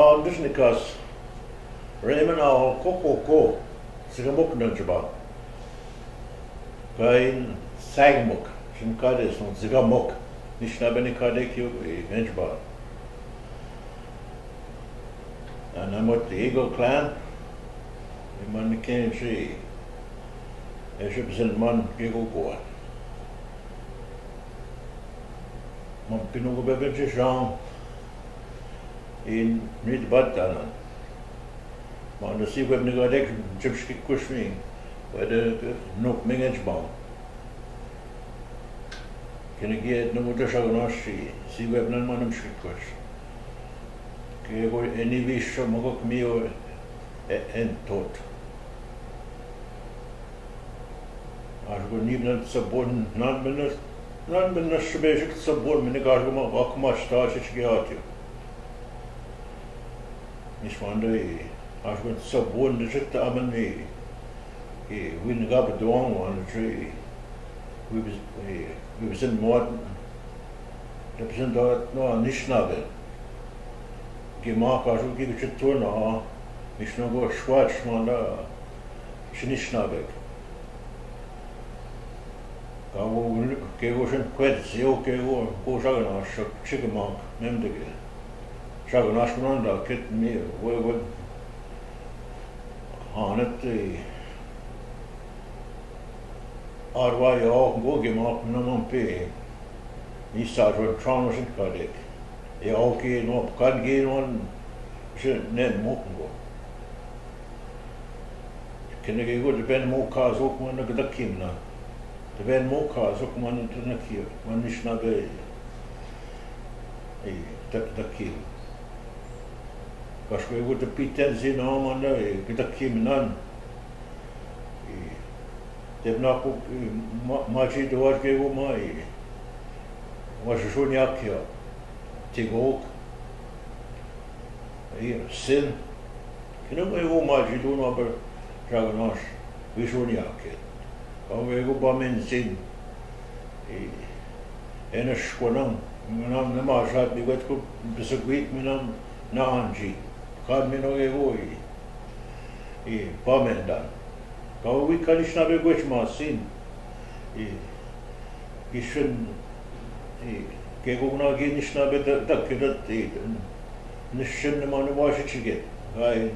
Now, this is because Raymond our Coco, Sigamuk Nunchaba. Gain Sagmuk, Shinkadis, and Sigamuk, Nishnabemowin Benchbar. And I'm with the Eagle clan. The man came see. I should send man Eagle boy. Man Pinugo Beverage Jean in Mid Batalan. Man, the sea web Nigadek, Chipski Kushmi, by the Nokoming Edgeball. Can you get no more Shaganashi, sea web non manum shikush? Any wish from Mogok Mio and taught. I would even subordin non basic subordin Minigagama Wakma starch Giatio. Miss Wanda, I would subordin the Jit Amani. He wouldn't got a dawn on the tree. We was in Morton. Represent no Anishinaabemowin. Mark, I should give it a turn. Mishnogo Schwartz, Manda Anishinaabemowin. Ocean quets, Yoko, Shaganash, Chickamark, Memdige. Shaganash Manda, Kit me, where would on it the Arway, Gogimark, Nomon He started Tronos and Cardick. Okay, no, can't get one. Should name Mokungo. Can I go to Ben Mokas, Okman, the Kimna? The Ben Mokas, Okman, to Nakir, one Anishinaabemowin, the Kim. Because we would the P10s in on the Kim none. They've not much to what gave my was a Shunyakia. Tigok, sin. Can you go much you do number Draganash? We should not get. We go bombing sin. And a squanum, the marshal, we got to disagree with them. Nanji, can't me no go. Bombing done. Go we can't snap a which must sin. He shouldn't. Keguna Anishinaabemowin that Nishin on the wash get. I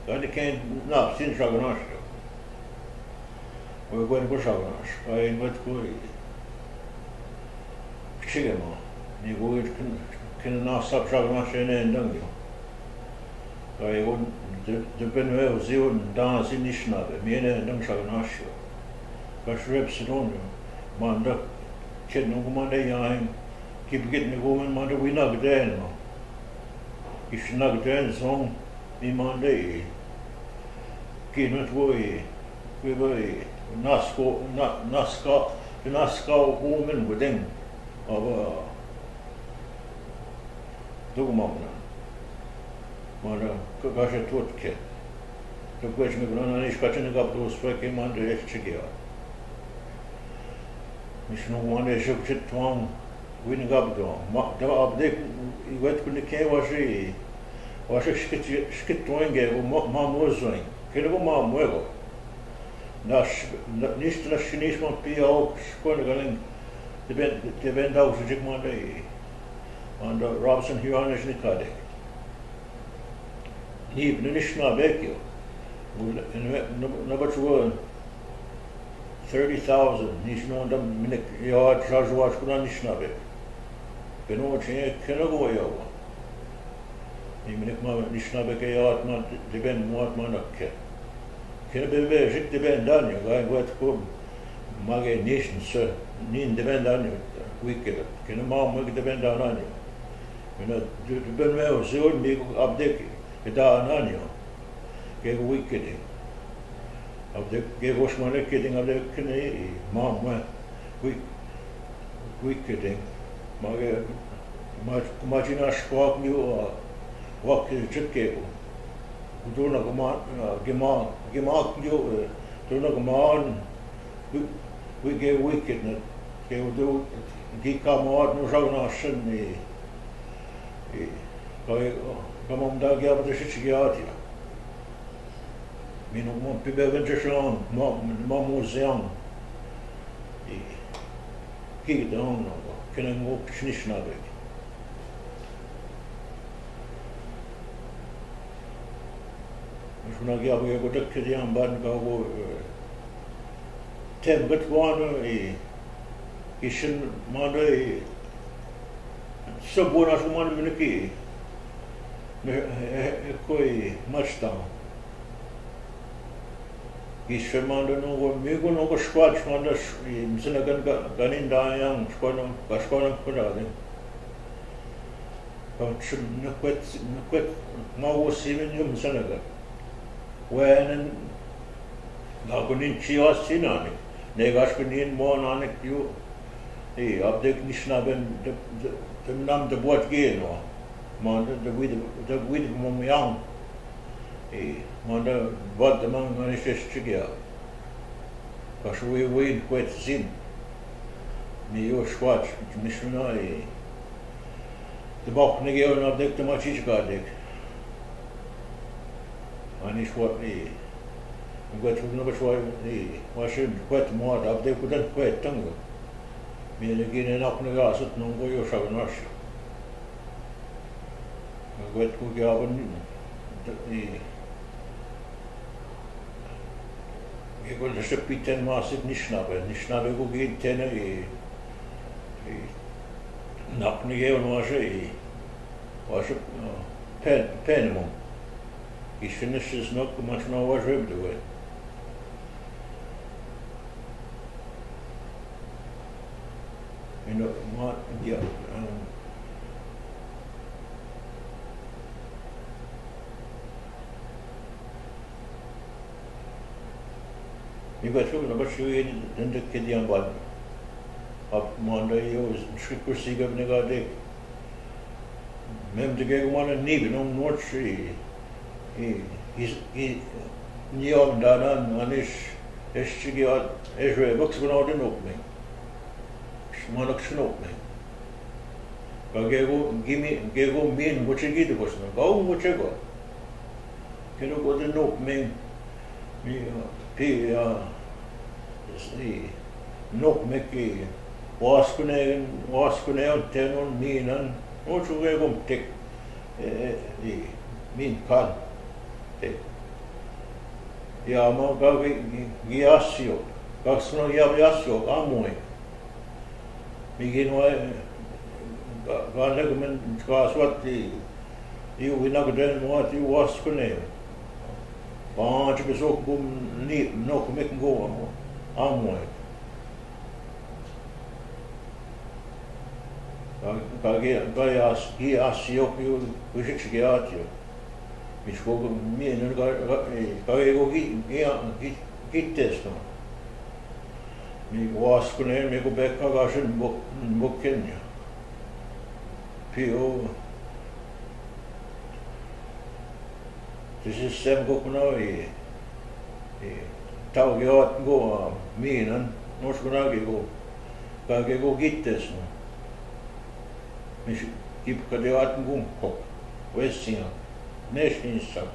can't not sin Shaganash. We're going to go Shaganash. I invite go Chigama. You go can not stop Shaganash and Dungio. I wouldn't the Benwell Zio and dance in Anishinaabemowin, me and Dung Shaganash. But reps it on you. Manda, kid no Monday yine. Keep getting the woman Monday, we knock down. You should knock down song in Monday. Keep not way. We were Nasco woman within of Nokoming. Mother, Kakasha Tutke. The question of Anish catching up those fucking Monday Chigia. Miss no one day shook it tongue. We didn't go to the update. What could the K was she? Was a skit doing a mom was doing. Can you go mom well? Nash Nishnishman P.O. Squirreling the bend out to Jig Monday on the Robinson-Huron Treaty. Even Anishinaabemowin. Number 2 30,000. Nishno them minute yard charge watch good Anishinaabemowin. Can no change can go over. Even if my Anishinaabemowin yard man depend what man okay. Can be very shit depend on you. I went to Maggie Nation, sir. Need depend on you. Wicked. Can a mom make depend on you? You know, the Ben Well, so wouldn't be update. It's on you. Gave wicked. Gave us money kidding of the Canadian. Mom went wicked. Imagine a squawk you or walk in the chip cable. Do not come on, Gimark you, do not come on. We gave wickedness. They will do, he come out, no Shaganash, Kamam da gya bata shichigiatia. Minu mo pibe ventrishon, mo museum. Kig down no, kenen mo Anishinaabemowin. Shuna gya bata go takkidiam ban ka go tem gat wano kishin manda sabona shuman miniki koi machtam. Kishin manda no go migo no go squat manda misina ganin dayang squat kurade. Kachun nakwet mawo simin yum sanaga. When Nagonin Chios Sinani, Negashkunin Monanik you, Abdek Nishnabem, the Nam the Boat Geno, Manda the Wid Momiang, Manda Bot the Mang Manishes Chigia, Kashui Win Quet Zin, Mio Schwatch, Mishnai, the Bok Negio Abdek the Machichgadek. Anish what got to know why should quite more up they couldn't quite tango. Mean again and up Nagas at no go your Shavanash. I got to Gavin the got the ship 10 massive Anishinaabemowin go get 10 a Nokoming was a penmon. He finishes not much no was ribbed away. You know what? Yeah. You got to know you in the Kidian button. Up Monday, you was Shrikursi Gavnegade. Mem the gay one and Nibin on North Tree. He Niom Danan Anish Eschigiat Ezra books went out in Nokoming. Shmonok Shnokming. Gego mean what you get was no go what you got. Can you go to Nokoming? Nokoming Waskune Tenon Minan, what you go take mean can. Ja, ma gi asio. Kaksno asio amoi. Migin wa legmen swati you winagden what you was kune. Panch besok bum ni no mek go amoi. Gi asio you wishichiatio. Mich go mir nur go gittes no. Mi was kune mi go back kagashin bokken. Pio. This is sem go kuno tau go minan nos kunagi go. Kage go gittes no. Mich gib kadeat gumko. Westinga. Nestinsa.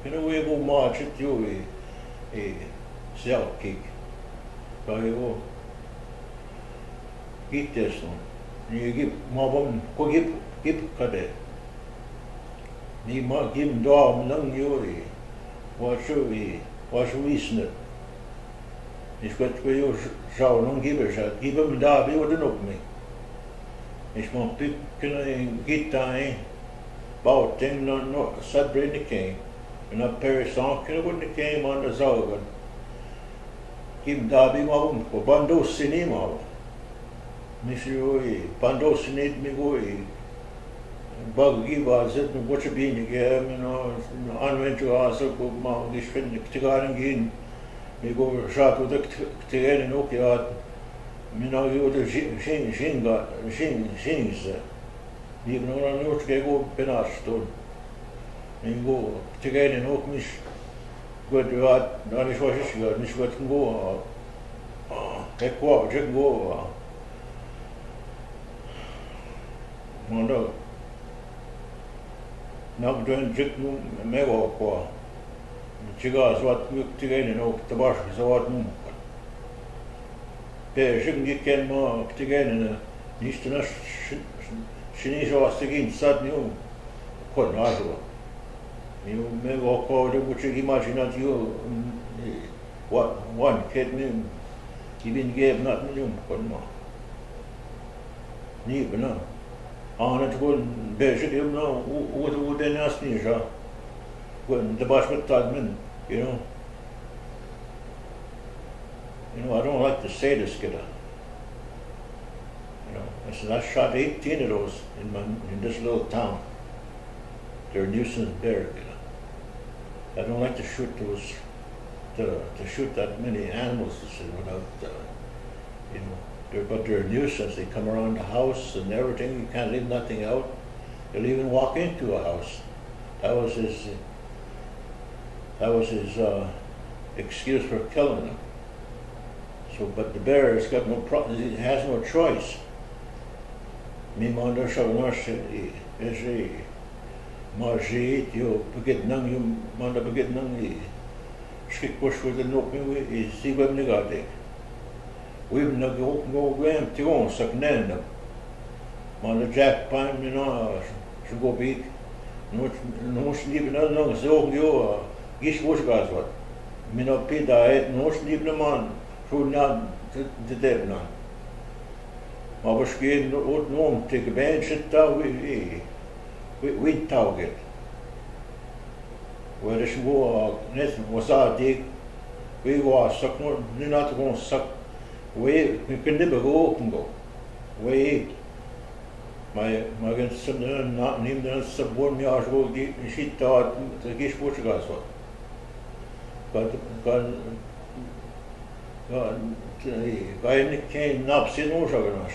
Can we go march it you a cell kick? Go get this one. You give Mabon, go give Cadet. Ni ma give dog lung yuri. What should we snip? It's got to be shall non give a shot. Give him Darby or the Nokoming. It's more pick can get time. About thing no celebrate the king. And a Paris song can when the came on the Zogan. Kim Darby Mabum, or Bando Cinema. Monsieur Bando Cinit me go Bug give us it, what you being again, unwent to answer, go mount this friend, the Tigaran again. Me go shot with the Tigan and Okiat. Me know you the Shings. Even on a note, they go Penaston. And go Tigan and Okmish. Good to that, Danish was his god, Miss What can go. Equa, Jack go. Mondo. Nak doin jik nu mego kwa. Chiga zwat muk tigene no tabash zwat mum. Pe jik ni ken ma tigene nicht na shini jo astigin sat niu kon ajo. Niu mego kwa de buchig imaginatio what one kid ni ibin gave not niu kon ma. Ni bena. أنا تقول بيجي يومنا وده ناس نيجا ودباش بتطلع من you know I don't like to say this كده I said I shot 18 of those in this little town. They're a nuisance bear كده. I don't like to shoot those to shoot that many animals without but they're a nuisance. They come around the house and everything. You can't leave nothing out. They'll even walk into a house. That was his excuse for killing them. So, but the bear has got no problem. He has no choice. Me manda shavanar is marjit yo beget nang yo manda beget nang schik push with the Nokoming is see web negate. We've not go gram to on suck nan man the jack pine should go big no sleep no long so you gish was gas what me no pida no sleep no man should not the dead now ma was gehen no take bench ta we target where is go net was a dig we was suck no not going suck we can never go open go. We my gan some not named the sub 1 years ago she thought the gish Portugal so. But guy came naps in Oshaganas.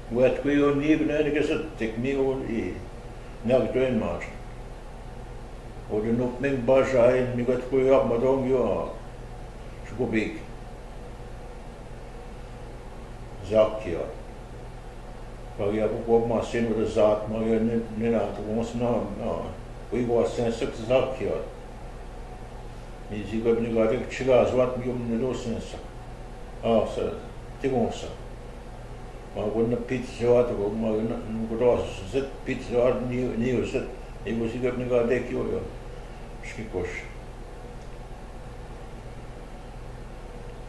What we on even take me on now drain march. Or the Nokoming Basha and me got to go up Madong you are. Should go big. Zakia. Pag я попал машину в зад, но я не надо, потому что we was sensitive to Zakia. Me ziga bni gadi chiga zwat mi ne do sensa. So tigonsa. Ma wonna pizza zwat go ma gros zet pizza zwat ni zet. E go ziga bni gadi ki yo. Shkikosh.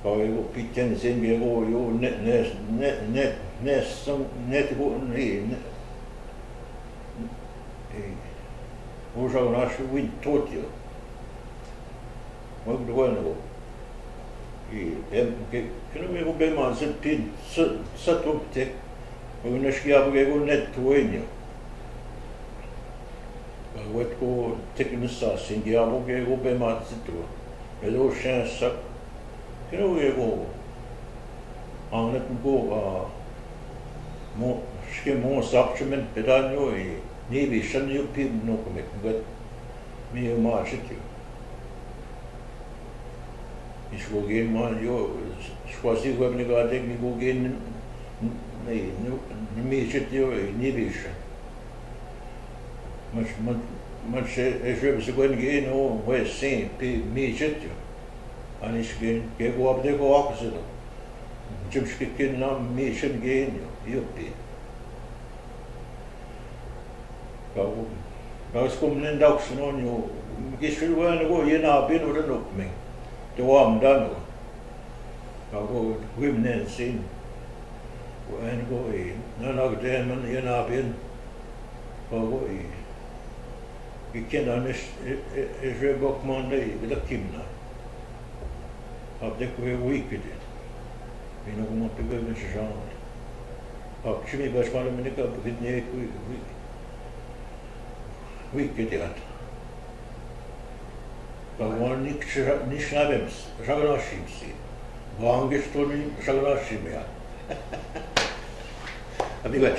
Go pitten sen ge go yo net some net go ni уже наш вид тотio мы говорим и когда мы говорим за пин сатопте мы нашли абгего нет туенio вот ко техника сингиабо гего бематситу это шанс когда мы го анет го мо шкемо сапчмен педаньо и Maybe some new people know come but me a march it you. Is go again man yo squazi go me go take me go again me shit yo maybe much as je go again no way same me shit yo. And is again go up there go opposite. Jim skikin na me shit again yo be. Ga skum nen dauksen on jo gisfil wen go yena bin oder Nokoming. Det var am dan. Ga go wimnen sin. Wen go I na nog den men yena bin. Ga go I ken anis je bok mandei with a kimna. Ab de ko weekend. Vi nog mo pe ben jean. Ab chimi bas mal men ka bit ne we get it. But one Anishinaabemowin, Shaganashim see. Longest story, Shaganashim, yeah. Amigo.